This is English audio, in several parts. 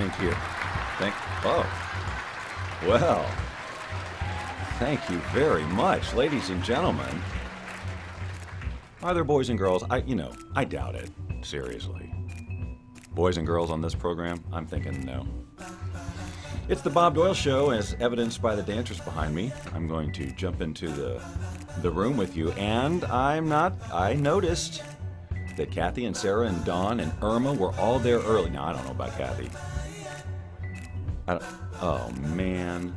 Thank you. Oh, well, thank you very much, ladies and gentlemen. Are there boys and girls? I doubt it. Seriously. Boys and girls on this program? I'm thinking no. It's the Bob Doyle Show, as evidenced by the dancers behind me. I'm going to jump into the room with you, and I noticed that Kathy and Sarah and Dawn and Irma were all there early. Now, I don't know about Kathy. Oh, man.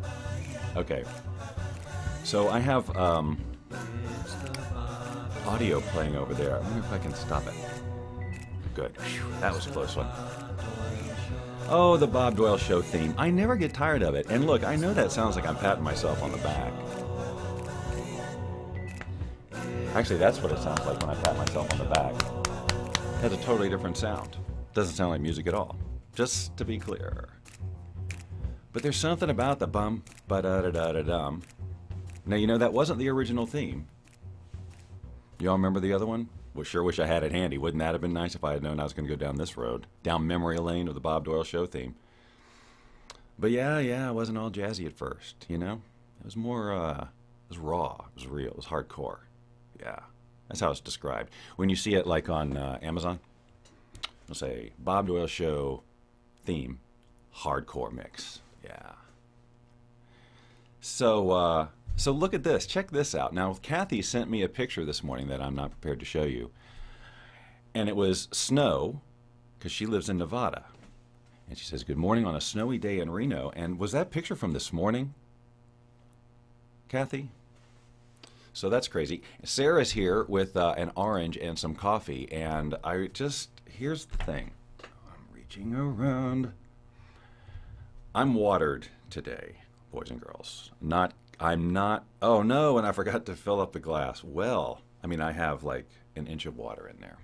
Okay. So I have audio playing over there. I wonder if I can stop it. Good. Whew, that was a close one. Oh, the Bob Doyle Show theme. I never get tired of it. And look, I know that sounds like I'm patting myself on the back. Actually, that's what it sounds like when I pat myself on the back. It has a totally different sound. Doesn't sound like music at all. Just to be clear. But there's something about the bum, ba-da-da-da-da-dum. Now, you know, that wasn't the original theme. Y'all remember the other one? Well, sure wish I had it handy. Wouldn't that have been nice if I had known I was going to go down this road? Down memory lane of the Bob Doyle Show theme. But yeah, it wasn't all jazzy at first, you know? It was more, it was raw. It was real. It was hardcore. Yeah. That's how it's described. When you see it, like, on Amazon, it'll say, Bob Doyle Show theme, hardcore mix. Yeah. So look at this. Check this out. Now, Kathy sent me a picture this morning that I'm not prepared to show you. And it was snow, because she lives in Nevada. And she says, good morning on a snowy day in Reno. And was that picture from this morning, Kathy? So that's crazy. Sarah's here with an orange and some coffee. And here's the thing. I'm reaching around. I'm watered today, boys and girls. I'm not, oh no, and I forgot to fill up the glass. Well, I mean, I have like an inch of water in there.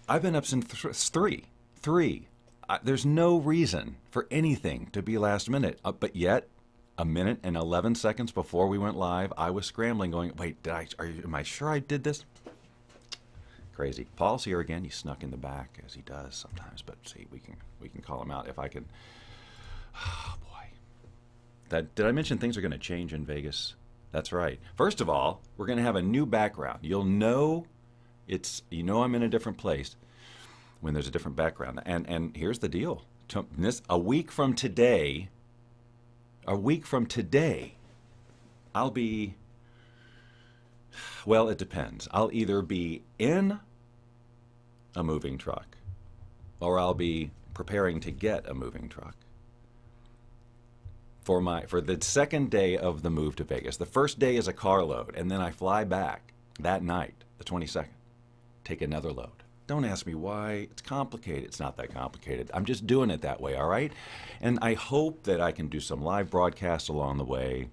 I've been up since 3. There's no reason for anything to be last minute, but yet, a minute and 11 seconds before we went live, I was scrambling going, wait, am I sure I did this? Crazy. Paul's here again. He snuck in the back, as he does sometimes, but see, we can call him out if I can. Oh, boy. Did I mention things are going to change in Vegas? That's right. First of all, we're going to have a new background. You'll know I'm in a different place when there's a different background. And here's the deal. A week from today, I'll be, well, it depends. I'll either be in a moving truck or I'll be preparing to get a moving truck for the second day of the move to Vegas. The first day is a carload, and then I fly back that night, the 22nd, take another load. Don't ask me why. It's complicated. It's not that complicated. I'm just doing it that way, all right? And I hope that I can do some live broadcasts along the way.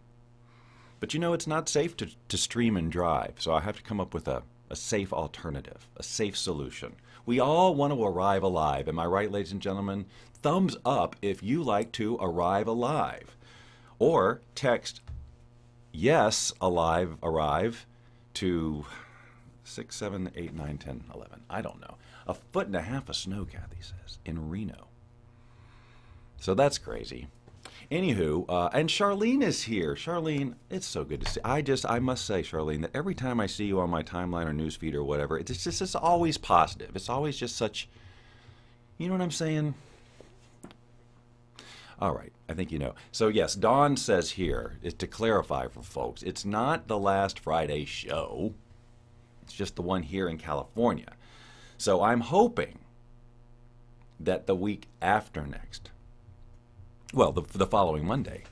But you know, it's not safe to stream and drive, so I have to come up with a safe alternative, a safe solution. We all want to arrive alive. Am I right, ladies and gentlemen? Thumbs up if you like to arrive alive. Or text yes, alive, arrive to 6, 7, 8, 9, 10, 11. I don't know. 1.5 feet of snow, Kathy says, in Reno. So that's crazy. Anywho, and Charlene is here. Charlene, it's so good to see. I must say, Charlene, that every time I see you on my timeline or newsfeed or whatever, it's always positive. It's always just such, you know what I'm saying? All right, I think you know. So yes, Dawn says here, to clarify for folks, it's not the last Friday show. It's just the one here in California. So I'm hoping that the week after next, well, the following Monday,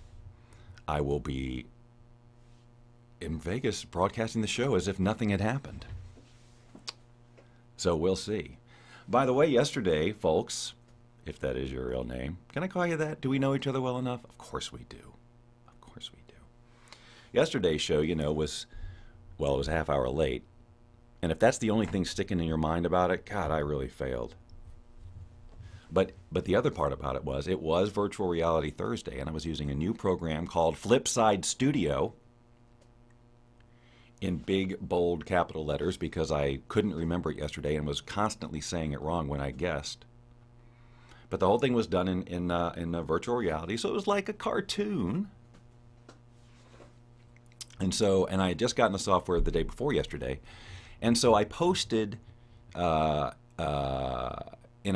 I will be in Vegas broadcasting the show as if nothing had happened. So we'll see. By the way, yesterday, folks, if that is your real name, can I call you that? Do we know each other well enough? Of course we do. Of course we do. Yesterday's show, you know, was it was a half hour late. And if that's the only thing sticking in your mind about it, God, I really failed. But the other part about it was Virtual Reality Thursday, and I was using a new program called Flipside Studio in big, bold capital letters because I couldn't remember it yesterday and was constantly saying it wrong when I guessed. But the whole thing was done in virtual reality, so it was like a cartoon. And I had just gotten the software the day before yesterday, and so I posted in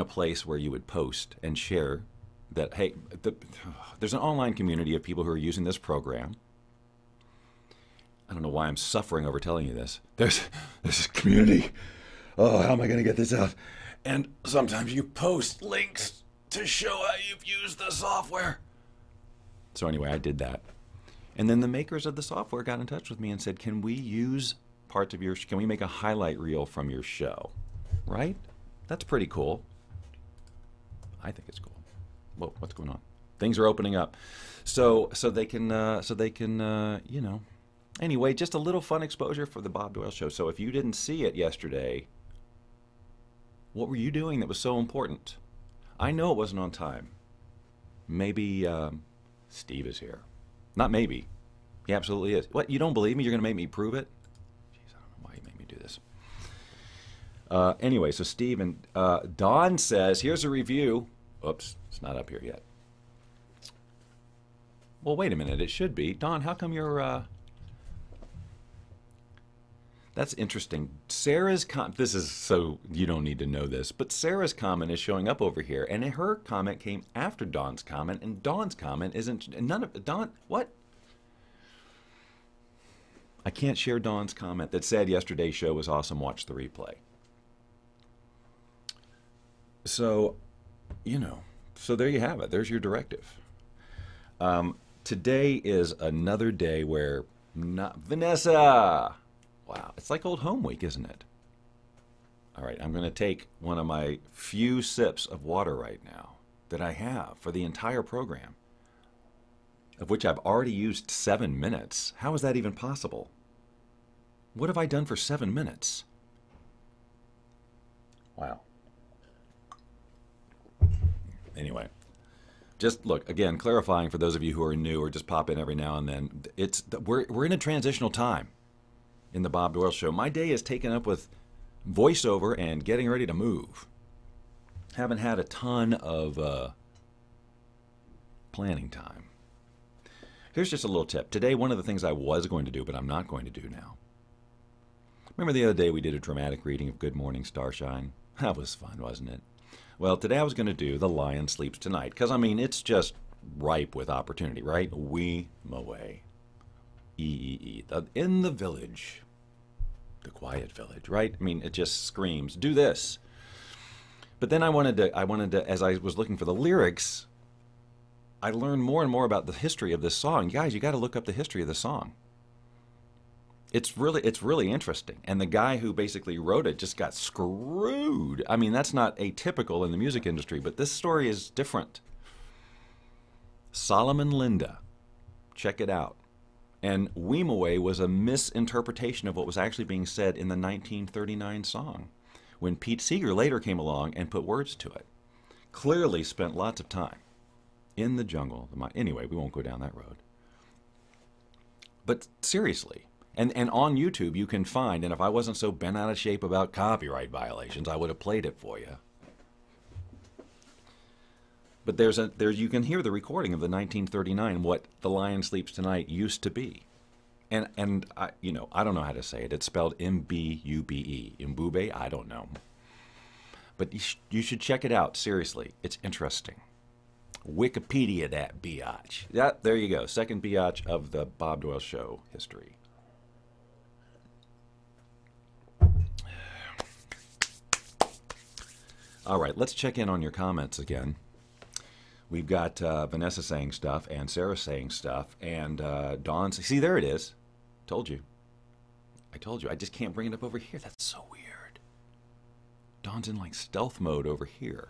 a place where you would post and share that, hey, there's an online community of people who are using this program. I don't know why I'm suffering over telling you this. There's this community. Oh, how am I going to get this out? And sometimes you post links to show how you've used the software. So anyway, I did that. And then the makers of the software got in touch with me and said, can we use parts of your, can we make a highlight reel from your show? Right? That's pretty cool. I think it's cool. Whoa, what's going on? Things are opening up. So they can, you know. Anyway, just a little fun exposure for the Bob Doyle Show. So if you didn't see it yesterday, what were you doing that was so important? I know it wasn't on time. Maybe Steve is here. Not maybe. He absolutely is. What, you don't believe me? You're going to make me prove it? Jeez, I don't know why you made me do this. Anyway, so Steve and Don says, here's a review. Oops, it's not up here yet. Well, wait a minute. It should be. Don, how come you're... That's interesting. Sarah's this is so you don't need to know this, but Sarah's comment is showing up over here, and her comment came after Dawn's comment, and Dawn's comment isn't. None of Dawn. What? I can't share Dawn's comment that said yesterday's show was awesome. Watch the replay. So, you know, so there you have it. There's your directive. Today is another day where Vanessa. Wow, it's like old home week, isn't it? All right, I'm going to take one of my few sips of water right now that I have for the entire program, of which I've already used 7 minutes. How is that even possible? What have I done for 7 minutes? Wow. Anyway, just look, again, clarifying for those of you who are new or just pop in every now and then, we're in a transitional time in the Bob Doyle Show. My day is taken up with voiceover and getting ready to move. Haven't had a ton of planning time. Here's just a little tip. Today, one of the things I was going to do, but I'm not going to do now. Remember the other day we did a dramatic reading of Good Morning Starshine? That was fun, wasn't it? Well, today I was going to do The Lion Sleeps Tonight, because, I mean, it's just ripe with opportunity, right? We away. In the village. The quiet village, right? I mean, it just screams, do this. But then I wanted to, as I was looking for the lyrics, I learned more and more about the history of this song. Guys, you got to look up the history of the song. It's really interesting. And the guy who basically wrote it just got screwed. I mean, that's not atypical in the music industry, but this story is different. Solomon Linda. Check it out. And Weemaway was a misinterpretation of what was actually being said in the 1939 song, when Pete Seeger later came along and put words to it. Clearly spent lots of time in the jungle. Anyway, we won't go down that road. But seriously, and on YouTube you can find, and if I wasn't so bent out of shape about copyright violations, I would have played it for you. But you can hear the recording of the 1939, what The Lion Sleeps Tonight used to be. And I don't know how to say it. It's spelled M-B-U-B-E. Mbube? I don't know. But you should check it out, seriously. It's interesting. Wikipedia that biatch. Yeah, there you go. Second biatch of the Bob Doyle Show history. All right, let's check in on your comments again. We've got Vanessa saying stuff, and Sarah saying stuff, and Dawn. See, there it is. Told you. I told you. I just can't bring it up over here. That's so weird. Dawn's in like stealth mode over here.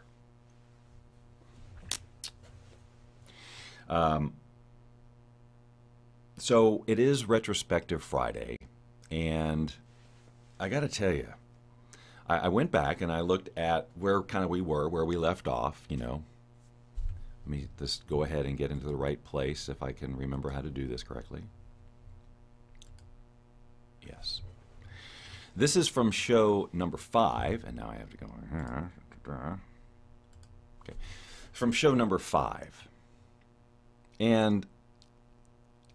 So it is Retrospective Friday, and I got to tell you, I went back and I looked at where we were, where we left off, you know. Let me just go ahead and get into the right place if I can remember how to do this correctly. Yes. This is from show number 5, and now I have to go. Okay. from show number 5. And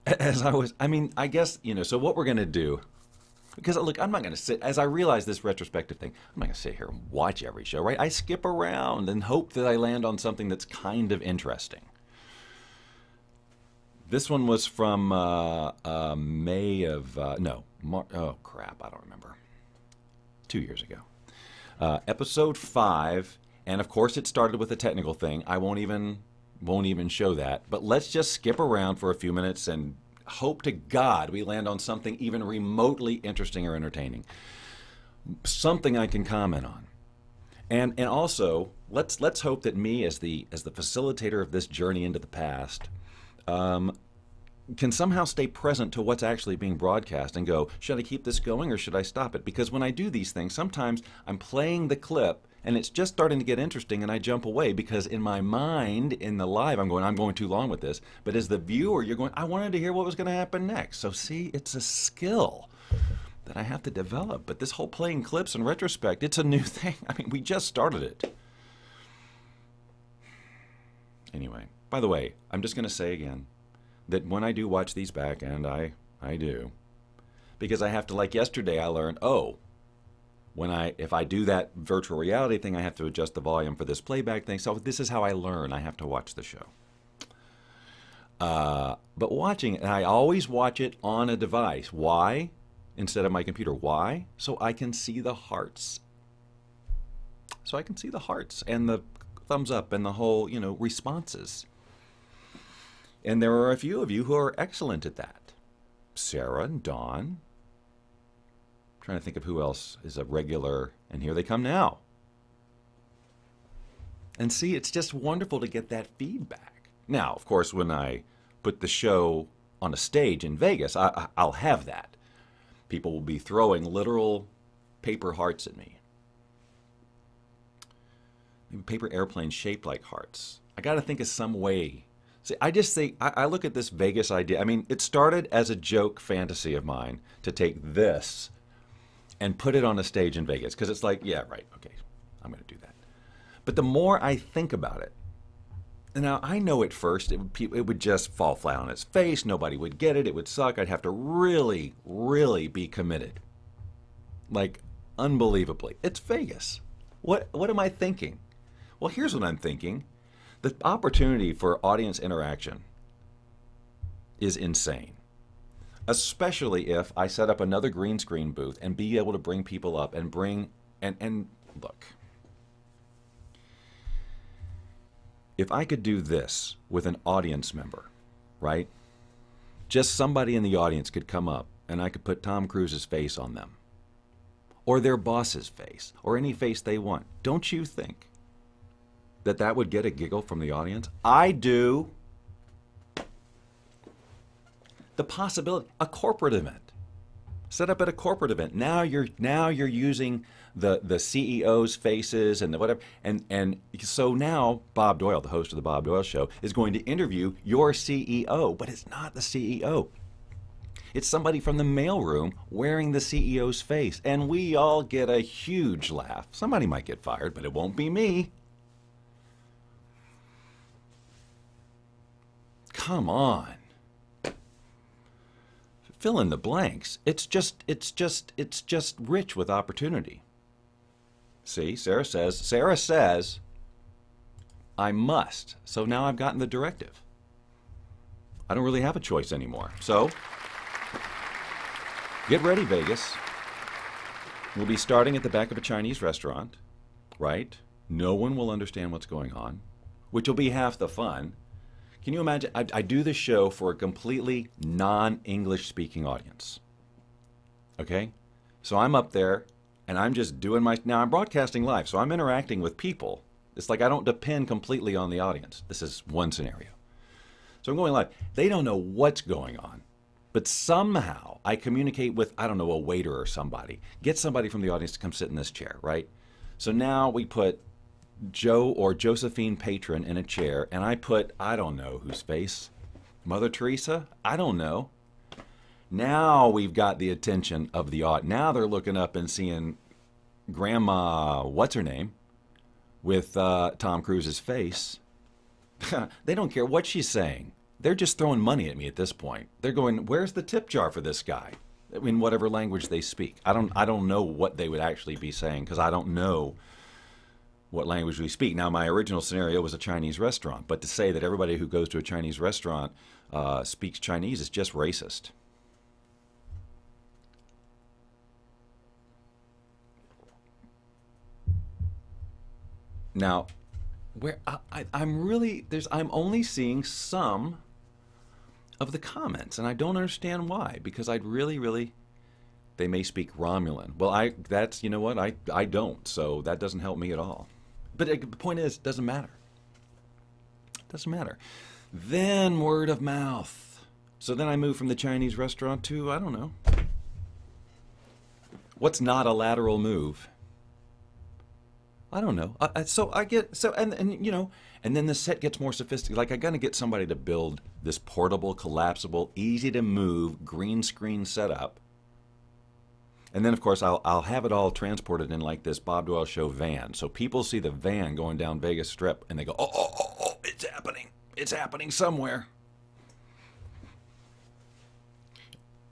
as I guess, so what we're going to do, because look, I'm not going to sit, as I realize this retrospective thing, I'm not going to sit here and watch every show, right? I skip around and hope that I land on something that's kind of interesting. This one was from May of, oh crap, I don't remember. 2 years ago. Episode 5, and of course it started with a technical thing. I won't even show that, but let's just skip around for a few minutes and hope to God we land on something even remotely interesting or entertaining. Something I can comment on. And also, let's hope that me as the facilitator of this journey into the past can somehow stay present to what's actually being broadcast and go, should I keep this going or should I stop it? Because when I do these things, sometimes I'm playing the clip and it's just starting to get interesting and I jump away because in my mind, in the live, I'm going too long with this. But as the viewer, you're going, I wanted to hear what was going to happen next. So see, it's a skill that I have to develop. But this whole playing clips and retrospect, it's a new thing. I mean, we just started it. Anyway, by the way, I'm just going to say again that when I do watch these back, and I do, because I have to, like yesterday I learned, if I do that virtual reality thing, I have to adjust the volume for this playback thing. So this is how I learn. I have to watch the show. But watching it, and I always watch it on a device. Why? Instead of my computer. Why? So I can see the hearts. So I can see the hearts and the thumbs up and the whole, responses. And there are a few of you who are excellent at that. Sarah and Dawn. Trying to think of who else is a regular, and here they come now. And see, it's just wonderful to get that feedback. Now, of course, when I put the show on a stage in Vegas, I'll have that. People will be throwing literal paper hearts at me. Maybe paper airplanes shaped like hearts. I got to think of some way. See, I look at this Vegas idea. I mean, it started as a joke fantasy of mine to take this and put it on a stage in Vegas. Because it's like, yeah, right, okay, I'm going to do that. But the more I think about it, and now I know at first it would just fall flat on its face. Nobody would get it. It would suck. I'd have to really, really be committed. Like, unbelievably. It's Vegas. What am I thinking? Well, here's what I'm thinking. The opportunity for audience interaction is insane. Especially if I set up another green screen booth and be able to bring people up and look. If I could do this with an audience member, right? Just somebody in the audience could come up and I could put Tom Cruise's face on them. Or their boss's face. Or any face they want. Don't you think that would get a giggle from the audience? I do. The possibility, a corporate event. Set up at a corporate event. Now you're using the CEO's faces and the whatever, and so now Bob Doyle, the host of the Bob Doyle Show, is going to interview your CEO, but it's not the CEO. It's somebody from the mailroom wearing the CEO's face, and we all get a huge laugh. Somebody might get fired, but it won't be me. Come on. Fill in the blanks. It's just rich with opportunity. See, Sarah says, I must. So now I've gotten the directive. I don't really have a choice anymore. So, get ready, Vegas. We'll be starting at the back of a Chinese restaurant, right? No one will understand what's going on, which will be half the fun. Can you imagine? I do this show for a completely non-English speaking audience. Okay? So I'm up there and I'm just doing now I'm broadcasting live, so I'm interacting with people. It's like I don't depend completely on the audience. This is one scenario. So I'm going live. They don't know what's going on, but somehow I communicate with, I don't know, a waiter or somebody. Get somebody from the audience to come sit in this chair, right? So now we put Joe or Josephine Patron in a chair, and I put, I don't know whose face, Mother Teresa? I don't know. Now we've got the attention of the audience. Now they're looking up and seeing Grandma, what's her name, with Tom Cruise's face. They don't care what she's saying. They're just throwing money at me at this point. They're going, where's the tip jar for this guy? In whatever language they speak. I don't know what they would actually be saying because I don't know what language we speak. Now, my original scenario was a Chinese restaurant, but to say that everybody who goes to a Chinese restaurant speaks Chinese is just racist. Now, where I'm only seeing some of the comments, and I don't understand why, because I'd really, they may speak Romulan. Well, that's, you know what, I don't, so that doesn't help me at all. But the point is, it doesn't matter. It doesn't matter. Then word of mouth. So then I moved from the Chinese restaurant to, I don't know. What's not a lateral move? I don't know. And you know, and then the set gets more sophisticated. Like, I got to get somebody to build this portable, collapsible, easy to move green screen setup. And then, of course, I'll have it all transported in like this Bob Doyle Show van. So people see the van going down Vegas Strip, and they go, oh, it's happening. It's happening somewhere.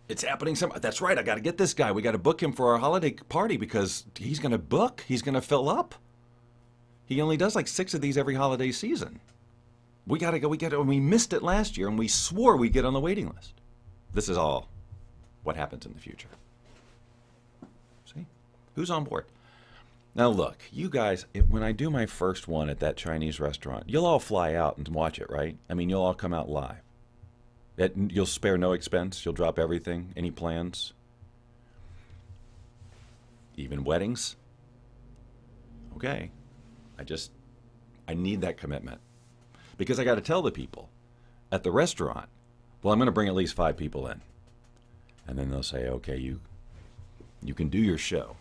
It's happening somewhere. That's right. I got to get this guy. We got to book him for our holiday party because he's going to book. He's going to fill up. He only does like 6 of these every holiday season. We got to go. We missed it last year, and we swore we'd get on the waiting list. This is all what happens in the future. See? Who's on board? Now, look, you guys, when I do my first one at that Chinese restaurant, you'll all fly out and watch it, right? I mean, you'll all come out live. You'll spare no expense. You'll drop everything. Any plans? Even weddings? Okay. I need that commitment. Because I got to tell the people at the restaurant, well, I'm going to bring at least 5 people in. And then they'll say, okay, you can do your show.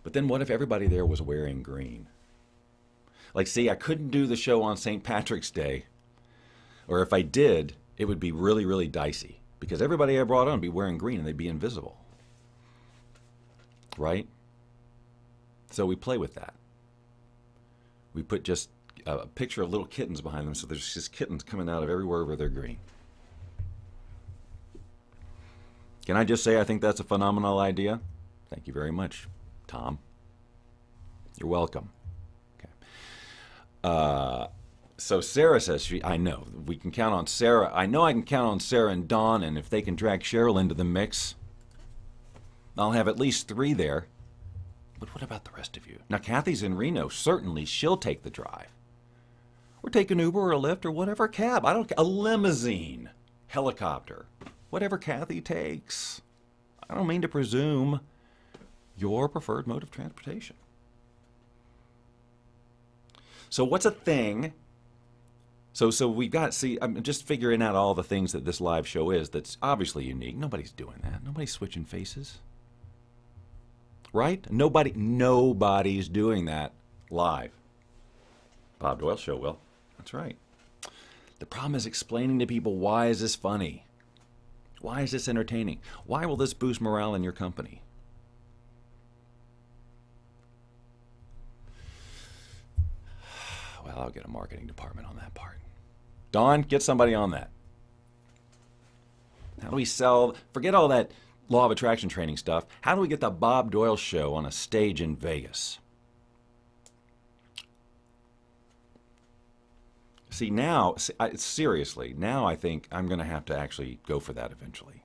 But then what if everybody there was wearing green? Like, see, I couldn't do the show on St. Patrick's Day. Or if I did, it would be really, really dicey. Because everybody I brought on would be wearing green and they'd be invisible. Right? So we play with that. We put just a picture of little kittens behind them, so there's just kittens coming out of everywhere where they're green. Can I just say I think that's a phenomenal idea? Thank you very much, Tom. You're welcome. Okay. So Sarah says, I know, we can count on Sarah. I know I can count on Sarah and Dawn, and if they can drag Cheryl into the mix, I'll have at least 3 there. But what about the rest of you? Now, Kathy's in Reno. Certainly, she'll take the drive. Or take an Uber or a Lyft or whatever cab. I don't care. A limousine. Helicopter. Whatever Kathy takes. I don't mean to presume your preferred mode of transportation. So what's a thing? So we've got, see, I'm just figuring out all the things that this live show is that's obviously unique. Nobody's doing that. Nobody's switching faces. Right? Nobody's doing that live. Bob Doyle Show will. That's right. The problem is explaining to people, why is this funny? Why is this entertaining? Why will this boost morale in your company? Well, I'll get a marketing department on that part. Dawn, get somebody on that. How do we sell? Forget all that law of attraction training stuff. How do we get the Bob Doyle Show on a stage in Vegas? See, now, seriously, now I think I'm going to have to actually go for that eventually.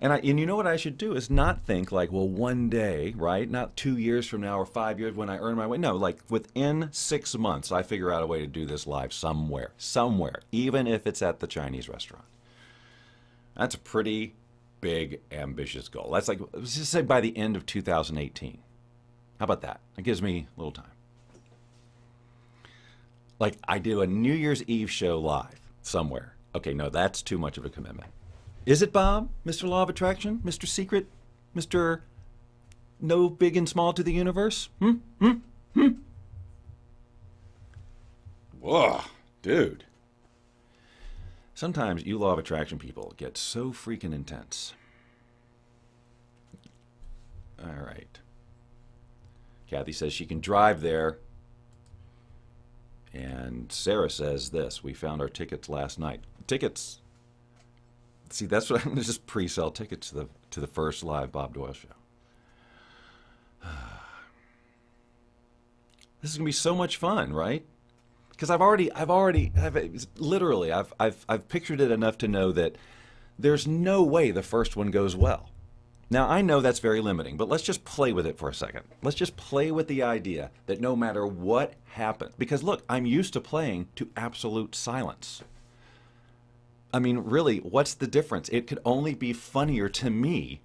And you know what I should do is not think like, well, one day, right? Not 2 years from now or 5 years when I earn my way. No, like within 6 months, I figure out a way to do this live somewhere, even if it's at the Chinese restaurant. That's a pretty big, ambitious goal. That's like, let's just say by the end of 2018. How about that? That gives me a little time. Like, I do a New Year's Eve show live somewhere. Okay, no, that's too much of a commitment. Is it, Bob? Mr. Law of Attraction? Mr. Secret? Mr. No Big and Small to the Universe? Whoa, dude. Sometimes you Law of Attraction people get so freaking intense. All right. Kathy says she can drive there. And Sarah says this: we found our tickets last night. Tickets. See, that's what I'm going to just pre-sell tickets to the first live Bob Doyle show. This is going to be so much fun, right? Because I've pictured it enough to know that there's no way the first one goes well. Now, I know that's very limiting, but let's just play with it for a second. Let's just play with the idea that no matter what happens, because look, I'm used to playing to absolute silence. I mean, really, what's the difference? It could only be funnier to me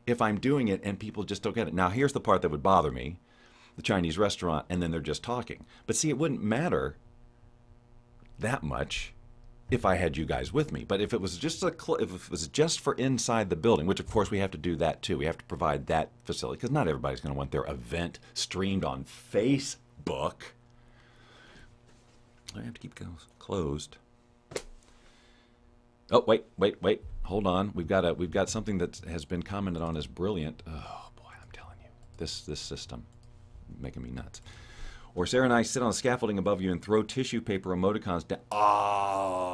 if I'm doing it and people just don't get it. Now, here's the part that would bother me, the Chinese restaurant, and then they're just talking. But see, it wouldn't matter that much if I had you guys with me. But if it was just if it was just for inside the building, which of course we have to do that too. We have to provide that facility because not everybody's going to want their event streamed on Facebook. I have to keep closed. Oh, wait. Hold on. We've got something that has been commented on as brilliant. Oh boy, I'm telling you, this system making me nuts. Or Sarah and I sit on the scaffolding above you and throw tissue paper emoticons down. Oh.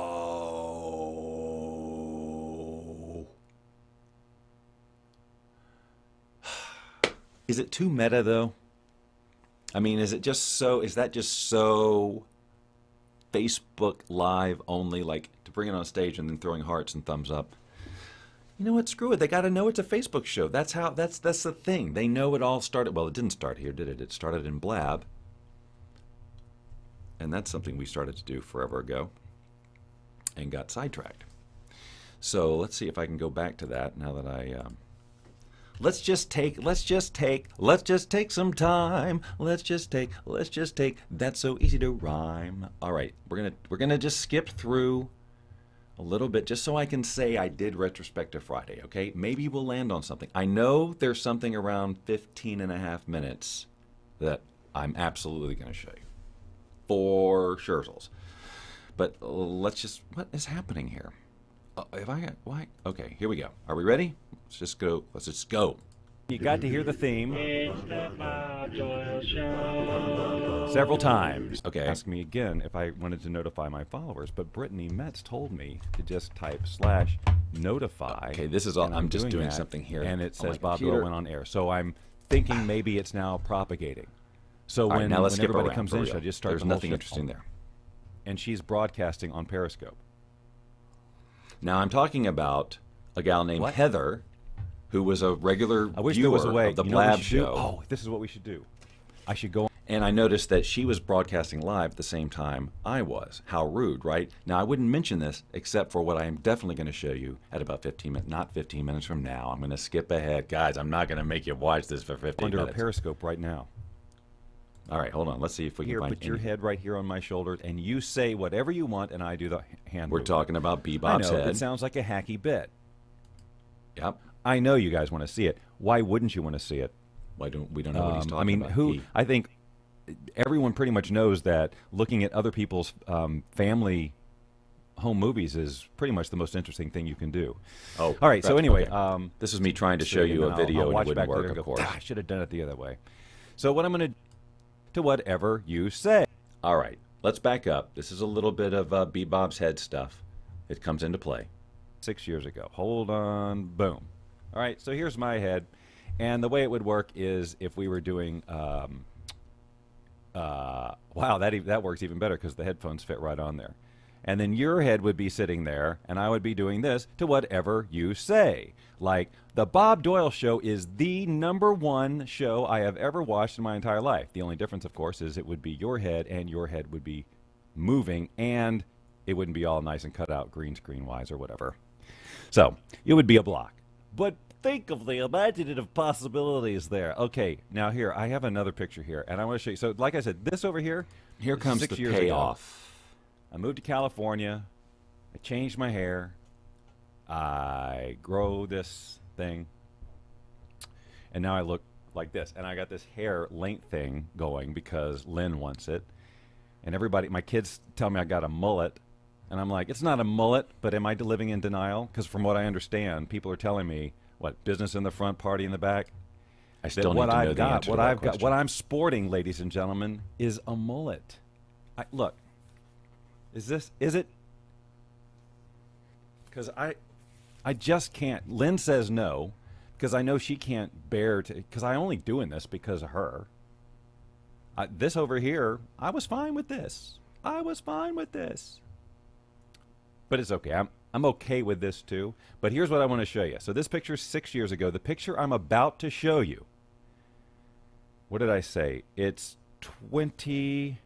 Is it too meta though? I mean, is that just so Facebook Live only, like to bring it on stage and then throwing hearts and thumbs up? You know what? Screw it. They got to know it's a Facebook show. That's the thing. They know it all started. Well, it didn't start here, did it? It started in Blab. And that's something we started to do forever ago and got sidetracked. So let's see if I can go back to that now that I let's just take some time. Let's just take that's so easy to rhyme. All right, we're gonna just skip through a little bit just so I can say I did Retrospective Friday, okay? Maybe we'll land on something. I know there's something around 15.5 minutes that I'm absolutely going to show you. For Scherzel's. But let's just, what is happening here? Why? Okay, here we go. Are we ready? Let's just go. You got to hear the theme It's the Bob Doyle Show. several times. Okay. Ask me again if I wanted to notify my followers, but Brittany Metz told me to just type /notify. Okay, this is all, and I'm just doing that, something here. And it on my says Bob computer. Doyle went on air. So I'm thinking maybe it's now propagating. So All right, now let's when skip everybody around, comes for in, real. should I just start There's the whole nothing shit? interesting there. And she's broadcasting on Periscope. Now I'm talking about a gal named What? Heather, who was a regular I wish viewer there was a way. of the You know what we Blab should do? show. Oh, this is what we should do. I should go. And I noticed that she was broadcasting live at the same time I was. How rude, right? Now, I wouldn't mention this except for what I am definitely going to show you at about 15 minutes, not 15 minutes from now. I'm going to skip ahead. Guys, I'm not going to make you watch this for 15 under a minutes. Periscope right now. All right, hold on. Let's see if we can Here, find put your any- head right here on my shoulder, and you say whatever you want, and I do the hand We're movement. talking about I Bebop's know, head. it sounds like a hacky bit. Yep. I know you guys want to see it. Why wouldn't you want to see it? Why don't we don't know what he's talking I mean, about? I think everyone pretty much knows that looking at other people's family home movies is pretty much the most interesting thing you can do. Oh, All right, so that's- anyway. okay. This is me trying to show you a video and it wouldn't work, of course. I should have done it the other way. So what I'm going to whatever you say. All right, let's back up. This is a little bit of Bebop's head stuff. It comes into play. 6 years ago. Hold on. Boom. All right, so here's my head. And the way it would work is if we were doing, wow, that works even better because the headphones fit right on there. And then your head would be sitting there, and I would be doing this to whatever you say. Like, the Bob Doyle Show is the #1 show I have ever watched in my entire life. The only difference, of course, is it would be your head, and your head would be moving, and it wouldn't be all nice and cut out green screen-wise or whatever. So, it would be a block. But think of the imaginative possibilities there. Okay, now here, I have another picture here, and I want to show you. So, like I said, this over here, Here comes 6 the years ago. payoff. I moved to California. I changed my hair. I grow this thing. And now I look like this. And I got this hair length thing going because Lynn wants it. And everybody, my kids tell me I got a mullet. And I'm like, it's not a mullet, but am I living in denial? Because from what I understand, people are telling me, what, business in the front, party in the back? I still need what to know I've the got, answer what to that I've got, question. what I'm sporting, ladies and gentlemen, is a mullet. Look, Is it? Because I just can't. Lynn says no, because I know she can't bear to, because I'm only doing this because of her. This over here, I was fine with this. I was fine with this. But it's okay. I'm okay with this too. But here's what I want to show you. So this picture's 6 years ago. The picture I'm about to show you, what did I say? It's 25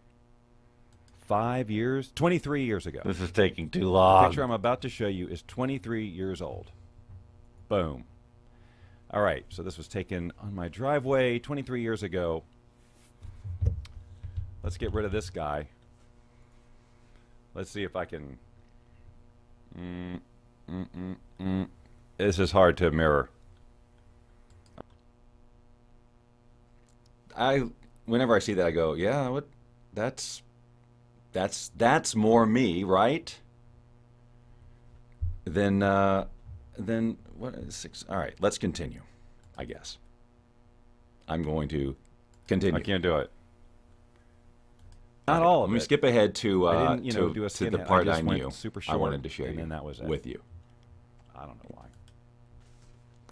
years, 23 years ago. This is taking too The long. picture I'm about to show you is 23 years old. Boom. All right, so this was taken on my driveway 23 years ago. Let's get rid of this guy. Let's see if I can... This is hard to mirror. Whenever I see that, I go, yeah, what? That's more me, right? Then what is 6? All right, let's continue. I guess I'm going to continue. I can't do it. Not all of Let me it. skip ahead to I didn't, do a to the skinhead. part I just I went knew super I short, wanted to share and you then that was it. with you. I don't know why.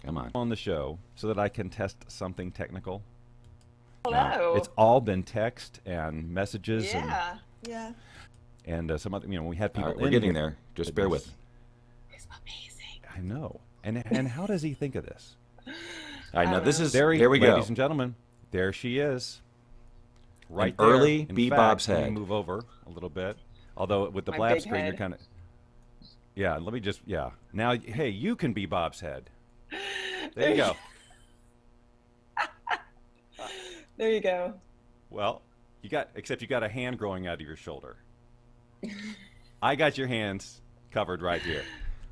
Come on. On the show so that I can test something technical. Hello. It's all been text and messages Yeah. Yeah. and some other. We had All people. right, we're in getting here. there. Just It bear is- with me. It's amazing. I know. And how does he think of this? I know this is There we go. ladies and gentlemen. There she is. Right An there. early In Bebop's fact, let head. me move over a little bit. Although with the My blab big screen, you're head. kind of. Yeah. Let me just. Yeah. Now, hey, you can be Bob's head. There you go. There you go. Well, except you got a hand growing out of your shoulder. I got your hands covered right here.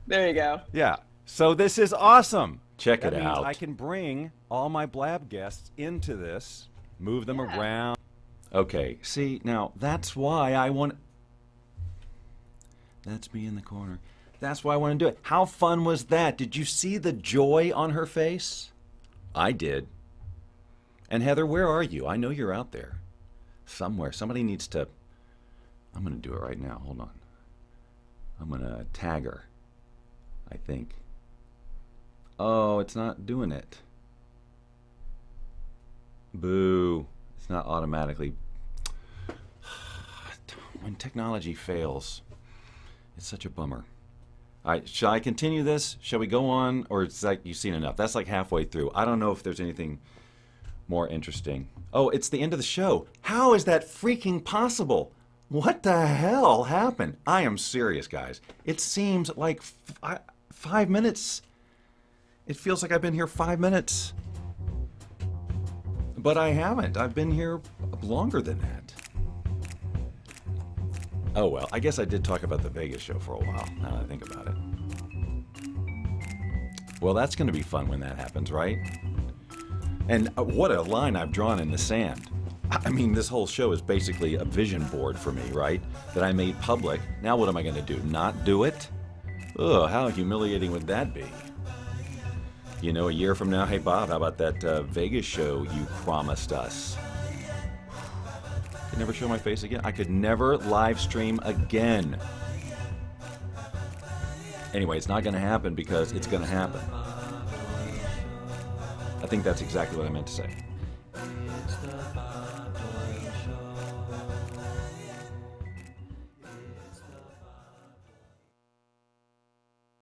There you go. Yeah. So this is awesome. Check That it means out. I can bring all my blab guests into this, move them Yeah. around. Okay, see, now that's why I want... That's me in the corner. That's why I want to do it. How fun was that? Did you see the joy on her face? I did. And Heather, where are you? I know you're out there. Somewhere. Somebody needs to... I'm going to do it right now. Hold on. I'm going to tag her, I think. Oh, it's not doing it. Boo. It's not automatically... When technology fails, it's such a bummer. All right, shall I continue this? Shall we go on? Or it's like you've seen enough. That's like halfway through. I don't know if there's anything more interesting. Oh, it's the end of the show. How is that freaking possible? What the hell happened? I am serious, guys. It seems like 5 minutes. It feels like I've been here 5 minutes. But I haven't. I've been here longer than that. Oh well, I guess I did talk about the Vegas show for a while, now that I think about it. Well, that's going to be fun when that happens, right? And what a line I've drawn in the sand. I mean, this whole show is basically a vision board for me, right? That I made public. Now what am I going to do? Not do it? Ugh, how humiliating would that be? You know, a year from now, hey Bob, how about that Vegas show you promised us? I could never show my face again. I could never live stream again. Anyway, it's not going to happen because it's going to happen. I think that's exactly what I meant to say.